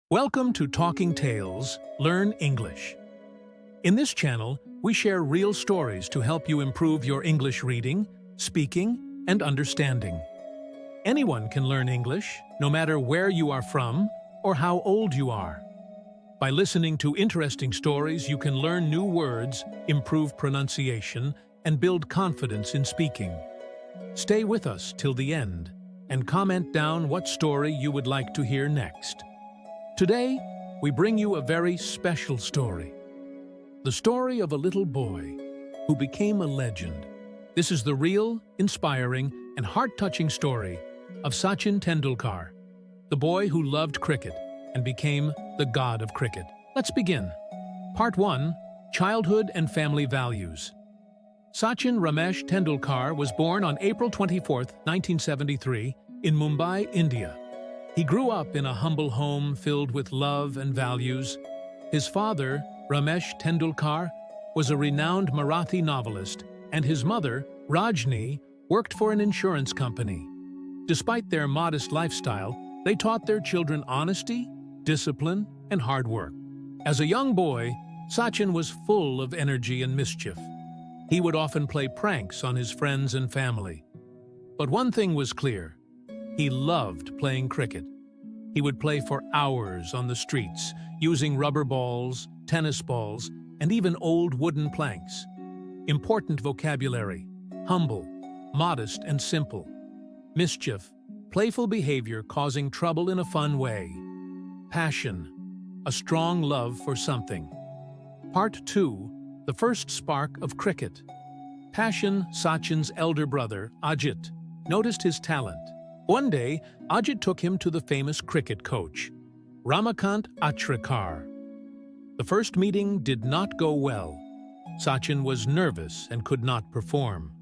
Welcome to Talking Tales, Learn English. In this channel, we share real stories to help you improve your English reading, speaking, and understanding. Anyone can learn English, no matter where you are from or how old you are. By listening to interesting stories, you can learn new words, improve pronunciation, and build confidence in speaking. Stay with us till the end and comment down what story you would like to hear next. Today, we bring you a very special story. The story of a little boy who became a legend. This is the real, inspiring, and heart-touching story of Sachin Tendulkar, the boy who loved cricket and became the god of cricket. Let's begin. Part 1. Childhood and Family Values. Sachin Ramesh Tendulkar was born on April 24, 1973, in Mumbai, India. He grew up in a humble home filled with love and values. His father, Ramesh Tendulkar, was a renowned Marathi novelist, and his mother, Rajni, worked for an insurance company. Despite their modest lifestyle, they taught their children honesty, discipline, and hard work. As a young boy, Sachin was full of energy and mischief. He would often play pranks on his friends and family. But one thing was clear. He loved playing cricket. He would play for hours on the streets, using rubber balls, tennis balls, and even old wooden planks. Important vocabulary: humble, modest, and simple. Mischief, playful behavior causing trouble in a fun way. Passion, a strong love for something. Part 2. The first spark of cricket. Passion. Sachin's elder brother, Ajit, noticed his talent. One day, Ajit took him to the famous cricket coach, Ramakant Achrekar. The first meeting did not go well. Sachin was nervous and could not perform.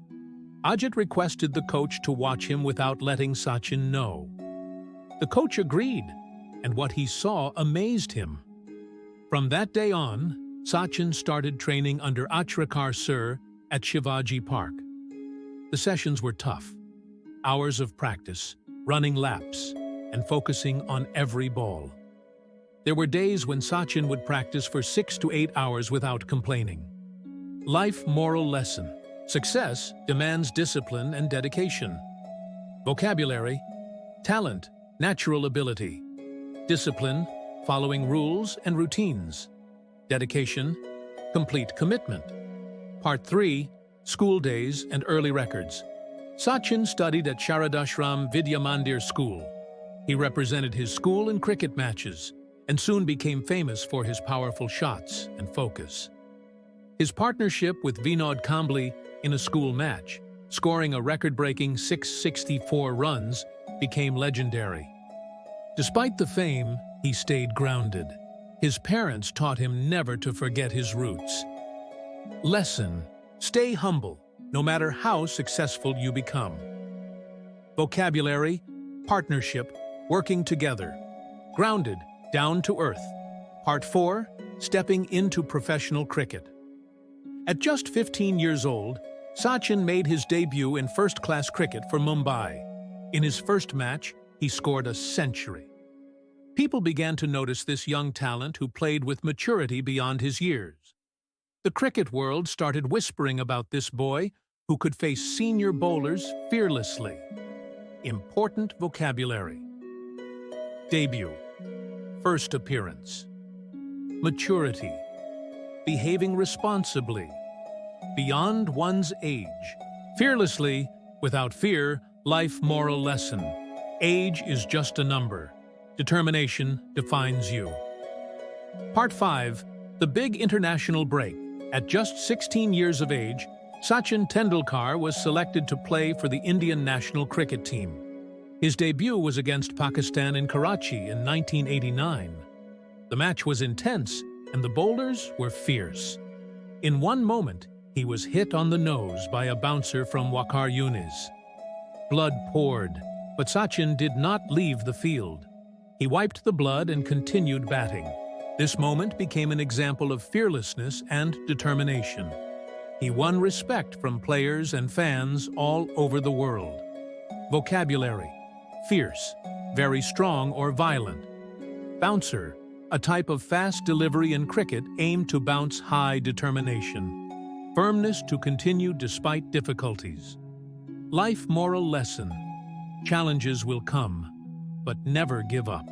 Ajit requested the coach to watch him without letting Sachin know. The coach agreed, and what he saw amazed him. From that day on, Sachin started training under Achrekar Sir at Shivaji Park. The sessions were tough. Hours of practice, running laps, and focusing on every ball. There were days when Sachin would practice for 6 to 8 hours without complaining. Life moral lesson. Success demands discipline and dedication. Vocabulary: talent, natural ability. Discipline, following rules and routines. Dedication, complete commitment. Part 3. School days and early records. Sachin studied at Sharadashram Vidya Mandir School. He represented his school in cricket matches and soon became famous for his powerful shots and focus. His partnership with Vinod Kambli in a school match, scoring a record-breaking 664 runs, became legendary. Despite the fame, he stayed grounded. His parents taught him never to forget his roots. Lesson: stay humble, no matter how successful you become. Vocabulary: partnership, working together. Grounded, down to earth. Part 4. Stepping into professional cricket. At just 15 years old, Sachin made his debut in first-class cricket for Mumbai. In his first match, he scored a century. People began to notice this young talent who played with maturity beyond his years. The cricket world started whispering about this boy who could face senior bowlers fearlessly. Important vocabulary. Debut. First appearance. Maturity. Behaving responsibly. Beyond one's age. Fearlessly, without fear, life moral lesson. Age is just a number. Determination defines you. Part 5. The big international break. At just 16 years of age, Sachin Tendulkar was selected to play for the Indian national cricket team. His debut was against Pakistan in Karachi in 1989. The match was intense, and the bowlers were fierce. In one moment, he was hit on the nose by a bouncer from Waqar Yunis. Blood poured, but Sachin did not leave the field. He wiped the blood and continued batting. This moment became an example of fearlessness and determination. He won respect from players and fans all over the world. Vocabulary: fierce, very strong or violent. Bouncer, a type of fast delivery in cricket aimed to bounce high determination. Firmness to continue despite difficulties. Life moral lesson. Challenges will come, but never give up.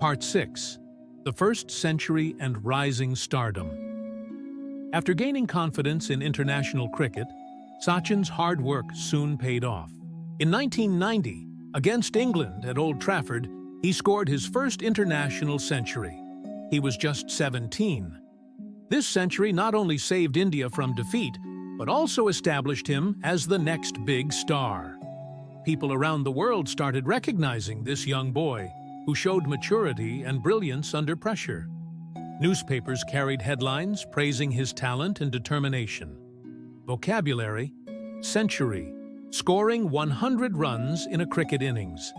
Part 6. The First Century and Rising Stardom. After gaining confidence in international cricket, Sachin's hard work soon paid off. In 1990, against England at Old Trafford, he scored his first international century. He was just 17. This century not only saved India from defeat, but also established him as the next big star. People around the world started recognizing this young boy, who showed maturity and brilliance under pressure. Newspapers carried headlines praising his talent and determination. Vocabulary: century, scoring 100 runs in a cricket innings.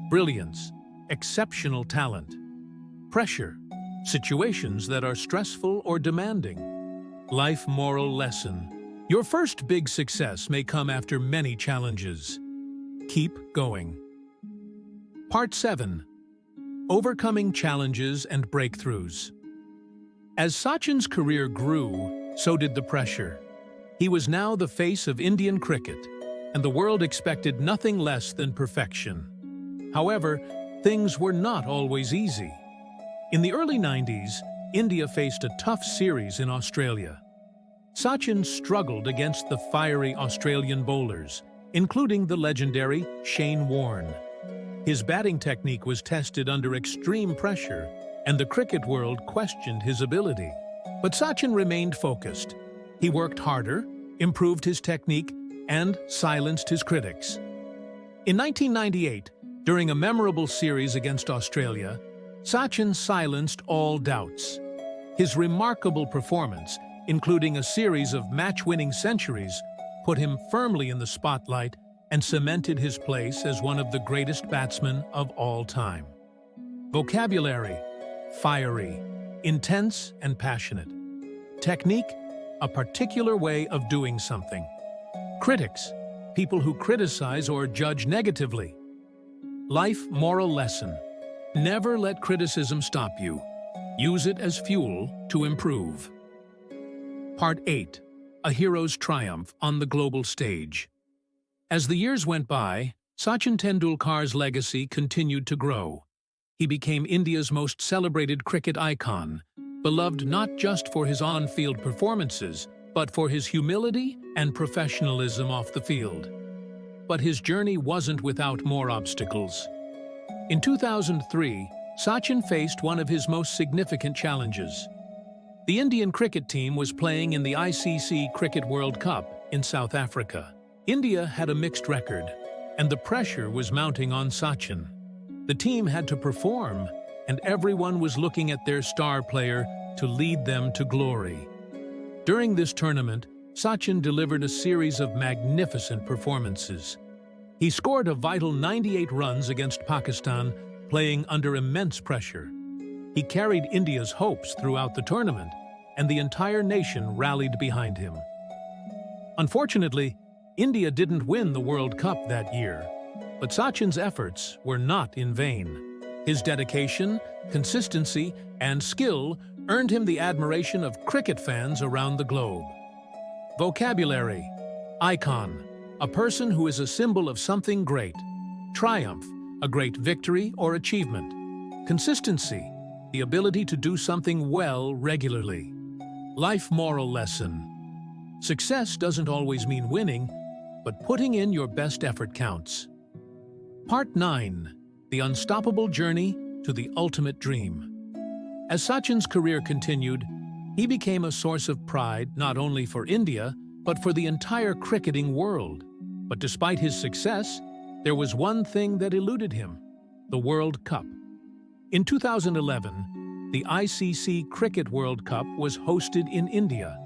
Brilliance: exceptional talent. Pressure: situations that are stressful or demanding. Life moral lesson: your first big success may come after many challenges. Keep going. Part 7. Overcoming challenges and breakthroughs. As Sachin's career grew, so did the pressure. He was now the face of Indian cricket, and the world expected nothing less than perfection. However, things were not always easy. In the early 90s, India faced a tough series in Australia. Sachin struggled against the fiery Australian bowlers, including the legendary Shane Warne. His batting technique was tested under extreme pressure, and the cricket world questioned his ability. But Sachin remained focused. He worked harder, improved his technique, and silenced his critics. In 1998, during a memorable series against Australia, Sachin silenced all doubts. His remarkable performance, including a series of match-winning centuries, put him firmly in the spotlight and cemented his place as one of the greatest batsmen of all time. Vocabulary: fiery, intense and passionate. Technique: a particular way of doing something. Critics: people who criticize or judge negatively. Life moral lesson: never let criticism stop you. Use it as fuel to improve. Part 8. A hero's triumph on the global stage. As the years went by, Sachin Tendulkar's legacy continued to grow. He became India's most celebrated cricket icon, beloved not just for his on-field performances, but for his humility and professionalism off the field. But his journey wasn't without more obstacles. In 2003, Sachin faced one of his most significant challenges. The Indian cricket team was playing in the ICC Cricket World Cup in South Africa. India had a mixed record, and the pressure was mounting on Sachin. The team had to perform, and everyone was looking at their star player to lead them to glory. During this tournament, Sachin delivered a series of magnificent performances. He scored a vital 98 runs against Pakistan, playing under immense pressure. He carried India's hopes throughout the tournament, and the entire nation rallied behind him. Unfortunately, India didn't win the World Cup that year, but Sachin's efforts were not in vain. His dedication, consistency, and skill earned him the admiration of cricket fans around the globe. Vocabulary: icon, a person who is a symbol of something great. Triumph, a great victory or achievement. Consistency, the ability to do something well regularly. Life moral lesson: success doesn't always mean winning, but putting in your best effort counts. Part 9. The unstoppable journey to the ultimate dream. As Sachin's career continued, he became a source of pride not only for India, but for the entire cricketing world. But despite his success, there was one thing that eluded him: the World Cup. In 2011, the ICC Cricket World Cup was hosted in India,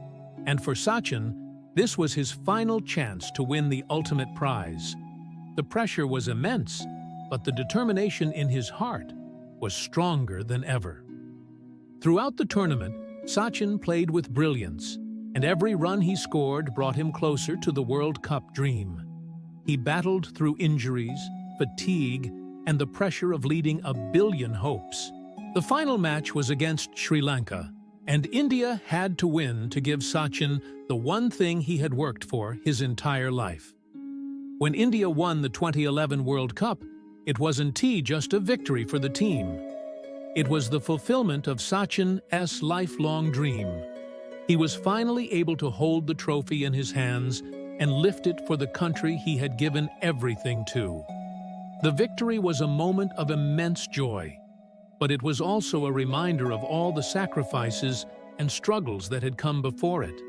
and for Sachin, this was his final chance to win the ultimate prize. The pressure was immense, but the determination in his heart was stronger than ever. Throughout the tournament, Sachin played with brilliance, and every run he scored brought him closer to the World Cup dream. He battled through injuries, fatigue, and the pressure of leading a billion hopes. The final match was against Sri Lanka, and India had to win to give Sachin the one thing he had worked for his entire life. When India won the 2011 World Cup, it wasn't just a victory for the team. It was the fulfillment of Sachin's lifelong dream. He was finally able to hold the trophy in his hands and lift it for the country he had given everything to. The victory was a moment of immense joy, but it was also a reminder of all the sacrifices and struggles that had come before it.